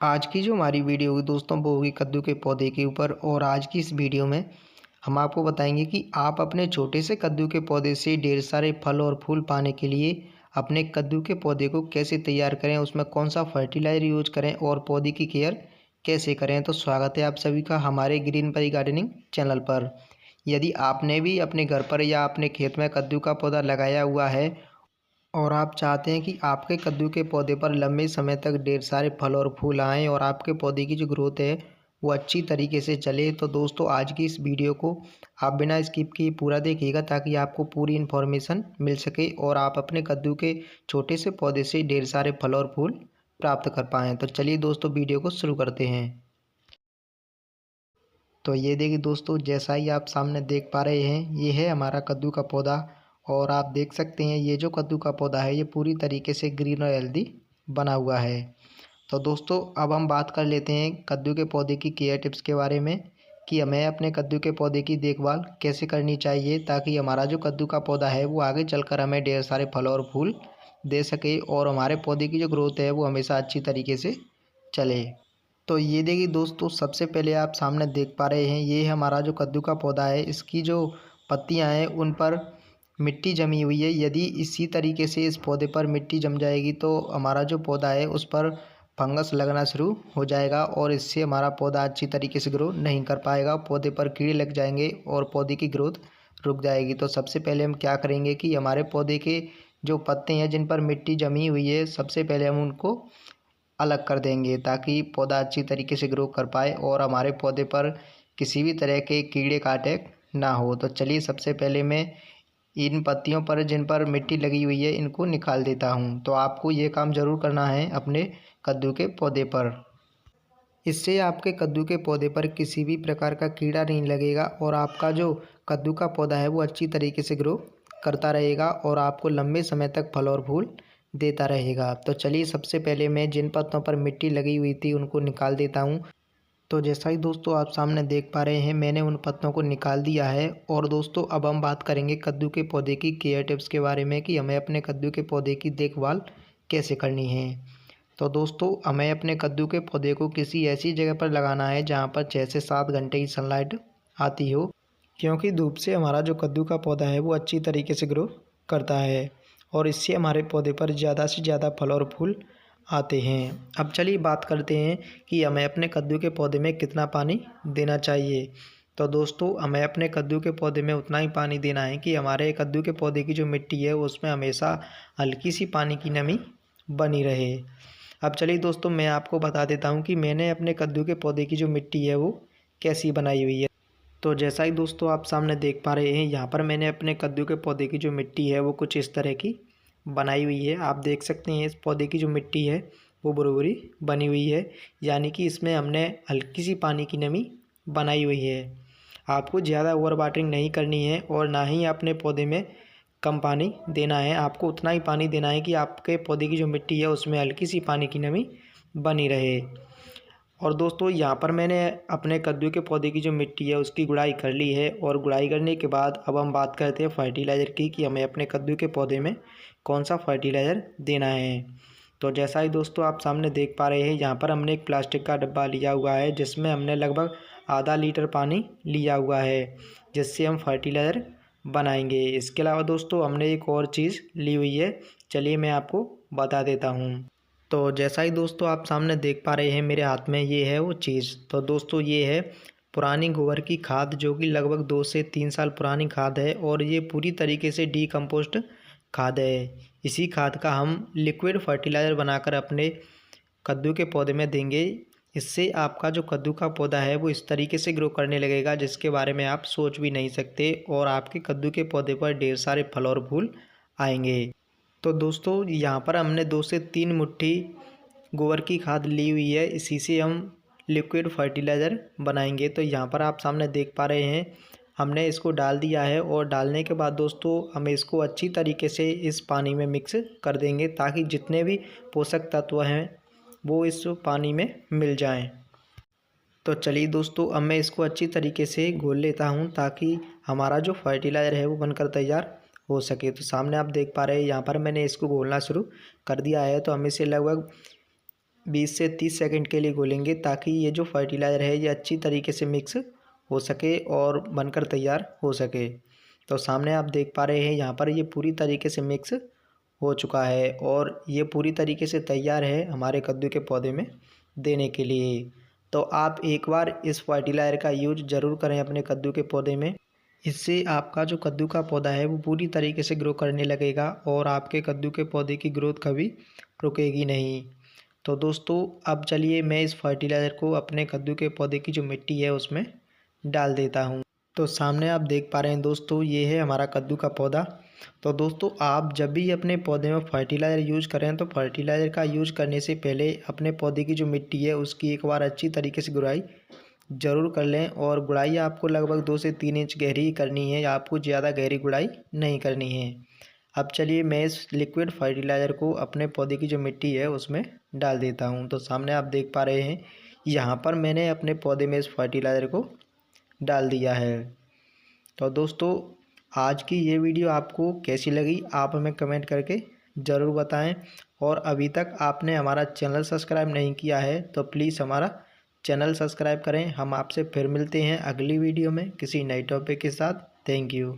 आज की जो हमारी वीडियो होगी दोस्तों वो होगी कद्दू के पौधे के ऊपर। और आज की इस वीडियो में हम आपको बताएंगे कि आप अपने छोटे से कद्दू के पौधे से ढेर सारे फल और फूल पाने के लिए अपने कद्दू के पौधे को कैसे तैयार करें, उसमें कौन सा फर्टिलाइजर यूज करें और पौधे की केयर कैसे करें। तो स्वागत है आप सभी का हमारे ग्रीन परी गार्डनिंग चैनल पर। यदि आपने भी अपने घर पर या अपने खेत में कद्दू का पौधा लगाया हुआ है और आप चाहते हैं कि आपके कद्दू के पौधे पर लंबे समय तक ढेर सारे फल और फूल आएँ और आपके पौधे की जो ग्रोथ है वो अच्छी तरीके से चले, तो दोस्तों आज की इस वीडियो को आप बिना स्किप किए पूरा देखिएगा ताकि आपको पूरी इन्फॉर्मेशन मिल सके और आप अपने कद्दू के छोटे से पौधे से ढेर सारे फल और फूल प्राप्त कर पाएँ। तो चलिए दोस्तों वीडियो को शुरू करते हैं। तो ये देखिए दोस्तों, जैसा ही आप सामने देख पा रहे हैं ये है हमारा कद्दू का पौधा। और आप देख सकते हैं ये जो कद्दू का पौधा है ये पूरी तरीके से ग्रीन और हेल्दी बना हुआ है। तो दोस्तों अब हम बात कर लेते हैं कद्दू के पौधे की केयर टिप्स के बारे में कि हमें अपने कद्दू के पौधे की देखभाल कैसे करनी चाहिए ताकि हमारा जो कद्दू का पौधा है वो आगे चलकर हमें ढेर सारे फल और फूल दे सके और हमारे पौधे की जो ग्रोथ है वो हमेशा अच्छी तरीके से चले। तो ये देखिए दोस्तों, सबसे पहले आप सामने देख पा रहे हैं ये हमारा जो कद्दू का पौधा है, इसकी जो पत्तियां हैं उन पर मिट्टी जमी हुई है। यदि इसी तरीके से इस पौधे पर मिट्टी जम जाएगी तो हमारा जो पौधा है उस पर फंगस लगना शुरू हो जाएगा और इससे हमारा पौधा अच्छी तरीके से ग्रो नहीं कर पाएगा, पौधे पर कीड़े लग जाएंगे और पौधे की ग्रोथ रुक जाएगी। तो सबसे पहले हम क्या करेंगे कि हमारे पौधे के जो पत्ते हैं जिन पर मिट्टी जमी हुई है सबसे पहले हम उनको अलग कर देंगे ताकि पौधा अच्छी तरीके से ग्रो कर पाए और हमारे पौधे पर किसी भी तरह के कीड़े काटे ना हो। तो चलिए सबसे पहले मैं इन पत्तियों पर जिन पर मिट्टी लगी हुई है इनको निकाल देता हूँ। तो आपको ये काम ज़रूर करना है अपने कद्दू के पौधे पर। इससे आपके कद्दू के पौधे पर किसी भी प्रकार का कीड़ा नहीं लगेगा और आपका जो कद्दू का पौधा है वो अच्छी तरीके से ग्रो करता रहेगा और आपको लंबे समय तक फल और फूल देता रहेगा। तो चलिए सबसे पहले मैं जिन पत्तों पर मिट्टी लगी हुई थी उनको निकाल देता हूँ। तो जैसा ही दोस्तों आप सामने देख पा रहे हैं मैंने उन पत्तों को निकाल दिया है। और दोस्तों अब हम बात करेंगे कद्दू के पौधे की केयर टिप्स के बारे में कि हमें अपने कद्दू के पौधे की देखभाल कैसे करनी है। तो दोस्तों हमें अपने कद्दू के पौधे को किसी ऐसी जगह पर लगाना है जहाँ पर 6 से 7 घंटे की सनलाइट आती हो, क्योंकि धूप से हमारा जो कद्दू का पौधा है वो अच्छी तरीके से ग्रो करता है और इससे हमारे पौधे पर ज़्यादा से ज़्यादा फल और फूल आते हैं। अब चलिए बात करते हैं कि हमें अपने कद्दू के पौधे में कितना पानी देना चाहिए। तो दोस्तों हमें अपने कद्दू के पौधे में उतना ही पानी देना है कि हमारे कद्दू के पौधे की जो मिट्टी है उसमें हमेशा हल्की सी पानी की नमी बनी रहे। अब चलिए दोस्तों मैं आपको बता देता हूँ कि मैंने अपने कद्दू के पौधे की जो मिट्टी है वो कैसी बनाई हुई है। तो जैसा ही दोस्तों आप सामने देख पा रहे हैं यहाँ पर मैंने अपने कद्दू के पौधे की जो मिट्टी है वो कुछ इस तरह की बनाई हुई है। आप देख सकते हैं इस पौधे की जो मिट्टी है वो बराबरी बनी हुई है, यानी कि इसमें हमने हल्की सी पानी की नमी बनाई हुई है। आपको ज़्यादा ओवर वाटरिंग नहीं करनी है और ना ही अपने पौधे में कम पानी देना है। आपको उतना ही पानी देना है कि आपके पौधे की जो मिट्टी है उसमें हल्की सी पानी की नमी बनी रहे। और दोस्तों यहाँ पर मैंने अपने कद्दू के पौधे की जो मिट्टी है उसकी गुड़ाई कर ली है। और गुड़ाई करने के बाद अब हम बात करते हैं फर्टिलाइज़र की कि हमें अपने कद्दू के पौधे में कौन सा फर्टिलाइज़र देना है। तो जैसा ही दोस्तों आप सामने देख पा रहे हैं यहाँ पर हमने एक प्लास्टिक का डब्बा लिया हुआ है जिसमें हमने लगभग आधा लीटर पानी लिया हुआ है जिससे हम फर्टिलाइज़र बनाएंगे। इसके अलावा दोस्तों हमने एक और चीज़ ली हुई है, चलिए मैं आपको बता देता हूँ। तो जैसा ही दोस्तों आप सामने देख पा रहे हैं मेरे हाथ में ये है वो चीज़। तो दोस्तों ये है पुरानी गोबर की खाद जो कि लगभग 2 से 3 साल पुरानी खाद है और ये पूरी तरीके से डीकम्पोस्ट खाद है। इसी खाद का हम लिक्विड फर्टिलाइज़र बनाकर अपने कद्दू के पौधे में देंगे। इससे आपका जो कद्दू का पौधा है वो इस तरीके से ग्रो करने लगेगा जिसके बारे में आप सोच भी नहीं सकते और आपके कद्दू के पौधे पर ढेर सारे फल और फूल आएंगे। तो दोस्तों यहाँ पर हमने 2 से 3 मुट्ठी गोबर की खाद ली हुई है, इसी से हम लिक्विड फर्टिलाइज़र बनाएंगे। तो यहाँ पर आप सामने देख पा रहे हैं हमने इसको डाल दिया है और डालने के बाद दोस्तों हम इसको अच्छी तरीके से इस पानी में मिक्स कर देंगे ताकि जितने भी पोषक तत्व हैं वो इस पानी में मिल जाएं। तो चलिए दोस्तों अब मैं इसको अच्छी तरीके से घोल लेता हूं ताकि हमारा जो फर्टिलाइज़र है वो बनकर तैयार हो सके। तो सामने आप देख पा रहे हैं यहाँ पर मैंने इसको घोलना शुरू कर दिया है। तो हम इसे लगभग 20 से 30 सेकंड के लिए घोलेंगे, ताकि ये जो फर्टिलाइज़र है ये अच्छी तरीके से मिक्स हो सके और बनकर तैयार हो सके। तो सामने आप देख पा रहे हैं यहाँ पर ये पूरी तरीके से मिक्स हो चुका है और ये पूरी तरीके से तैयार है हमारे कद्दू के पौधे में देने के लिए। तो आप एक बार इस फर्टिलाइज़र का यूज ज़रूर करें अपने कद्दू के पौधे में। इससे आपका जो कद्दू का पौधा है वो पूरी तरीके से ग्रो करने लगेगा और आपके कद्दू के पौधे की ग्रोथ कभी रुकेगी नहीं। तो दोस्तों अब चलिए मैं इस फर्टिलाइज़र को अपने कद्दू के पौधे की जो मिट्टी है उसमें डाल देता हूँ। तो सामने आप देख पा रहे हैं दोस्तों, ये है हमारा कद्दू का पौधा। तो दोस्तों आप जब भी अपने पौधे में फर्टिलाइज़र यूज़ करें तो फर्टिलाइज़र का यूज़ करने से पहले अपने पौधे की जो मिट्टी है उसकी एक बार अच्छी तरीके से गुड़ाई ज़रूर कर लें। और गुड़ाई आपको लगभग 2 से 3 इंच गहरी ही करनी है, आपको ज़्यादा गहरी गुड़ाई नहीं करनी है। अब चलिए मैं इस लिक्विड फर्टिलाइज़र को अपने पौधे की जो मिट्टी है उसमें डाल देता हूँ। तो सामने आप देख पा रहे हैं यहाँ पर मैंने अपने पौधे में इस फर्टिलाइज़र को डाल दिया है। तो दोस्तों आज की ये वीडियो आपको कैसी लगी आप हमें कमेंट करके ज़रूर बताएं। और अभी तक आपने हमारा चैनल सब्सक्राइब नहीं किया है तो प्लीज़ हमारा चैनल सब्सक्राइब करें। हम आपसे फिर मिलते हैं अगली वीडियो में किसी नई टॉपिक के साथ। Thank you.